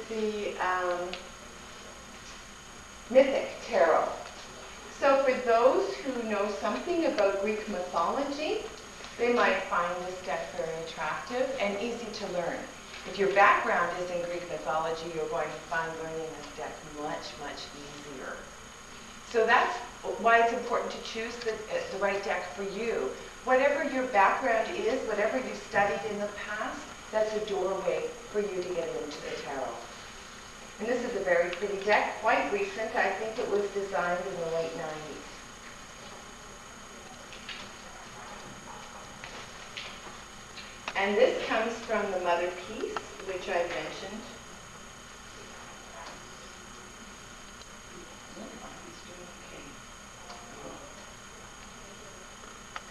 the mythic tarot. So for those who know something about Greek mythology, they might find this deck very attractive and easy to learn. If your background is in Greek mythology, you're going to find learning this deck much, much easier. So that's why it's important to choose the right deck for you. Whatever your background is, whatever you studied in the past, that's a doorway for you to get into the tarot. And this is a very pretty deck, quite recent. I think it was designed in the late 90s. And this comes from the mother piece, which I mentioned.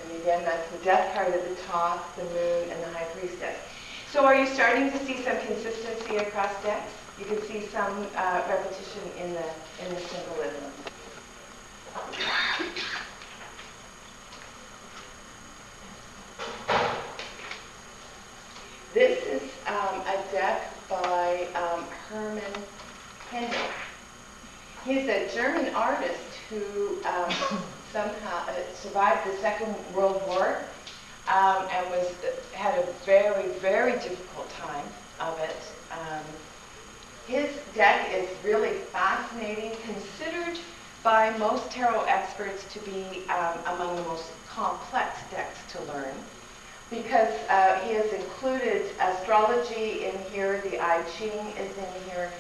And again, that's the death card at the top, the moon, and the high priestess. So are you starting to see some consistency across decks? You can see some repetition in the symbolism. This is a deck by Hermann Hendel. He's a German artist who somehow survived the Second World War and had a very, very difficult time of it. His deck is really fascinating, considered by most tarot experts to be among the most complex decks to learn, because he has included astrology in here, the I Ching is in here.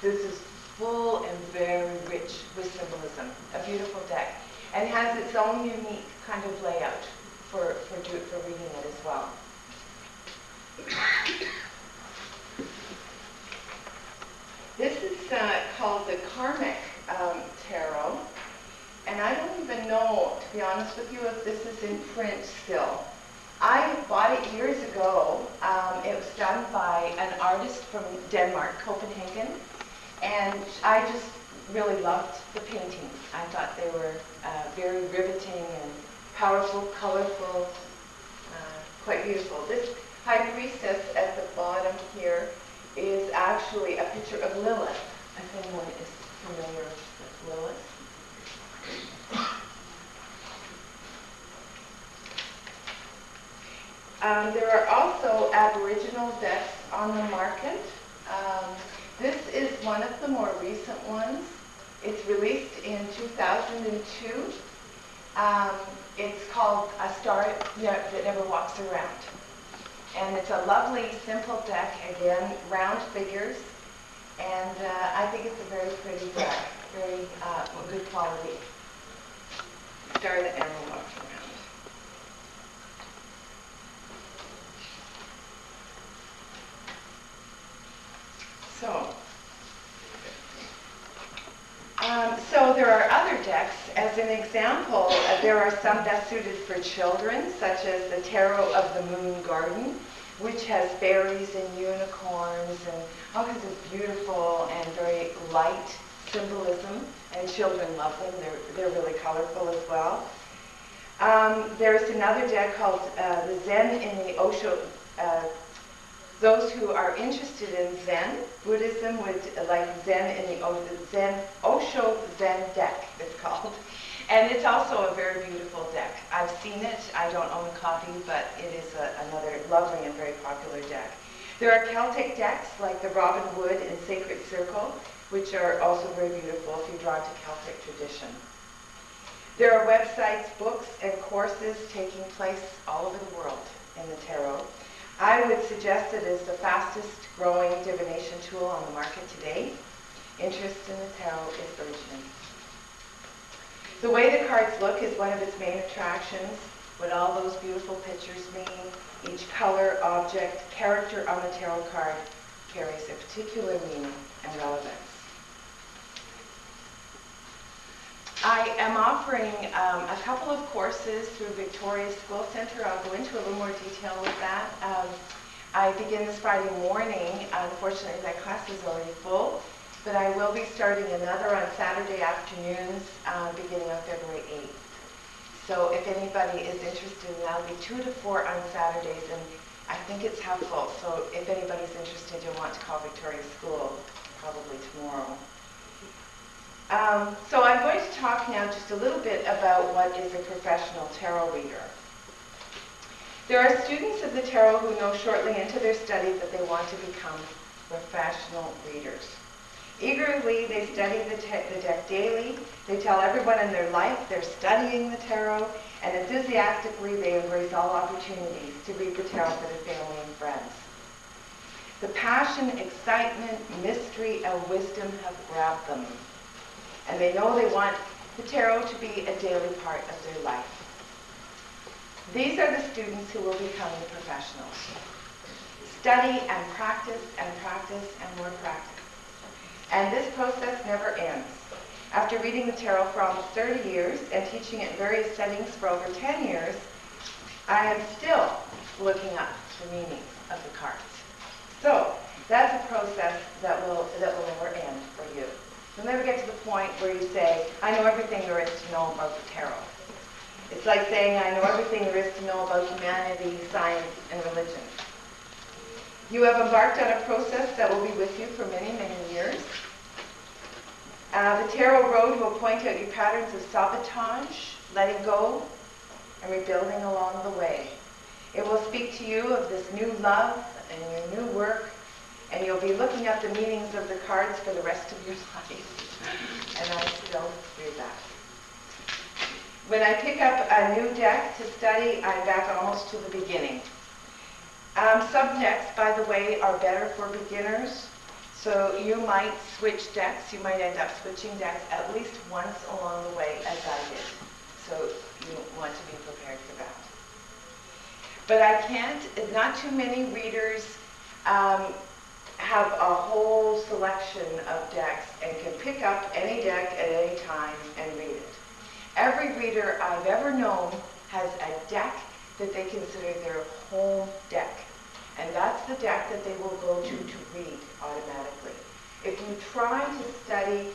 This is full and very rich with symbolism. A beautiful deck. And has its own unique kind of layout for reading it as well. This is called the Karmic Tarot. And I don't even know, to be honest with you, if this is in print still. I bought it years ago. It was done by an artist from Denmark, Copenhagen. And I just really loved the paintings. I thought they were very riveting and powerful, colorful, quite beautiful. This high priestess at the bottom here is actually a picture of Lilith, if anyone is familiar with Lilith. There are also Aboriginal decks on the market. This is one of the more recent ones. It's released in 2002. It's called A Star That Never Walks Around. And it's a lovely, simple deck, again, round figures. And I think it's a very pretty deck, very good quality. Star That Never Walks Around. So there are other decks. As an example, there are some best suited for children, such as the Tarot of the Moon Garden, which has fairies and unicorns and all kinds of beautiful and very light symbolism, and children love them. They're really colorful as well. There's another deck called the Zen in the Osho. Those who are interested in Zen Buddhism would like Zen in the Osho Zen deck, it's called. And it's also a very beautiful deck. I've seen it. I don't own a copy, but it is another lovely and very popular deck. There are Celtic decks like the Robin Hood and Sacred Circle, which are also very beautiful if you're drawn to Celtic tradition. There are websites, books, and courses taking place all over the world in the tarot. I would suggest it as the fastest growing divination tool on the market today. Interest in the tarot is urgent. The way the cards look is one of its main attractions. What all those beautiful pictures mean, each color, object, character on the tarot card carries a particular meaning and relevance. I am offering a couple of courses through Victoria's School Center. I'll go into a little more detail with that. I begin this Friday morning. Unfortunately, that class is already full, but I will be starting another on Saturday afternoons beginning on February 8th. So if anybody is interested, that'll be 2 to 4 on Saturdays, and I think it's half full. So if anybody's interested, you'll want to call Victoria's School probably tomorrow. So I'm going to talk now just a little bit about what is a professional tarot reader. There are students of the tarot who know shortly into their study that they want to become professional readers. Eagerly, they study the deck daily. They tell everyone in their life they're studying the tarot, and enthusiastically they embrace all opportunities to read the tarot for their family and friends. The passion, excitement, mystery, and wisdom have grabbed them, and they know they want the tarot to be a daily part of their life. These are the students who will become the professionals. Study and practice and practice and more practice. And this process never ends. After reading the tarot for almost 30 years and teaching it in various settings for over 10 years, I am still looking up the meaning of the cards. So that's a process that will never end for you. You'll never get to the point where you say, I know everything there is to know about the tarot. It's like saying, I know everything there is to know about humanity, science, and religion. You have embarked on a process that will be with you for many, many years. The tarot road will point out your patterns of sabotage, letting go, and rebuilding along the way. It will speak to you of this new love and your new work, and you'll be looking up the meanings of the cards for the rest of your life. And I still do that. When I pick up a new deck to study, I'm back almost to the beginning. Some decks, by the way, are better for beginners. So you might switch decks. You might end up switching decks at least once along the way, as I did. So you want to be prepared for that. But I can't, not too many readers have a whole selection of decks and can pick up any deck at any time and read it. Every reader I've ever known has a deck that they consider their home deck. And that's the deck that they will go to read automatically. If you try to study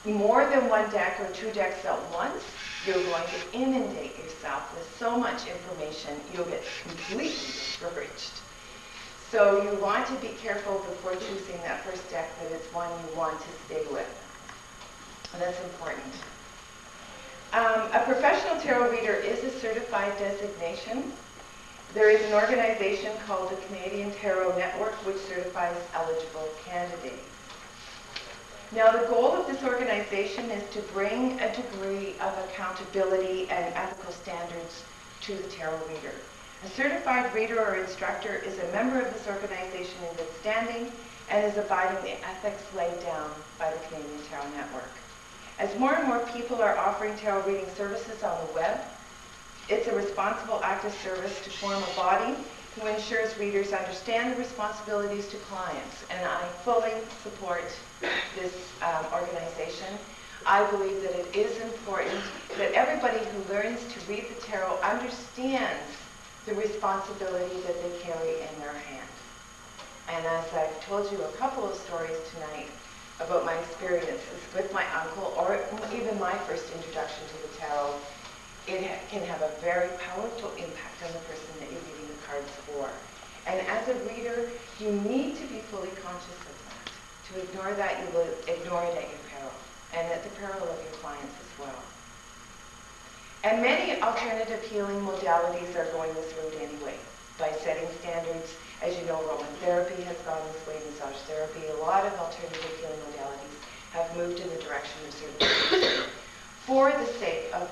more than one deck or two decks at once, you're going to inundate yourself with so much information, you'll get completely discouraged. So you want to be careful before choosing that first deck that it's one you want to stay with. And that's important. A professional tarot reader is a certified designation. There is an organization called the Canadian Tarot Network which certifies eligible candidates. Now the goal of this organization is to bring a degree of accountability and ethical standards to the tarot reader. A certified reader or instructor is a member of this organization in good standing and is abiding the ethics laid down by the Canadian Tarot Network. As more and more people are offering tarot reading services on the web, it's a responsible act of service to form a body who ensures readers understand the responsibilities to clients. And I fully support this organization. I believe that it is important that everybody who learns to read the tarot understands the responsibility that they carry in their hand. And as I've told you a couple of stories tonight about my experiences with my uncle, or even my first introduction to the tarot, it can have a very powerful impact on the person that you're reading the cards for. And as a reader, you need to be fully conscious of that. To ignore that, you will ignore it at your peril, and at the peril of your clients as well. And many alternative healing modalities are going this route anyway, by setting standards. As you know, aromatherapy has gone this way, massage therapy. A lot of alternative healing modalities have moved in the direction of certification for the sake of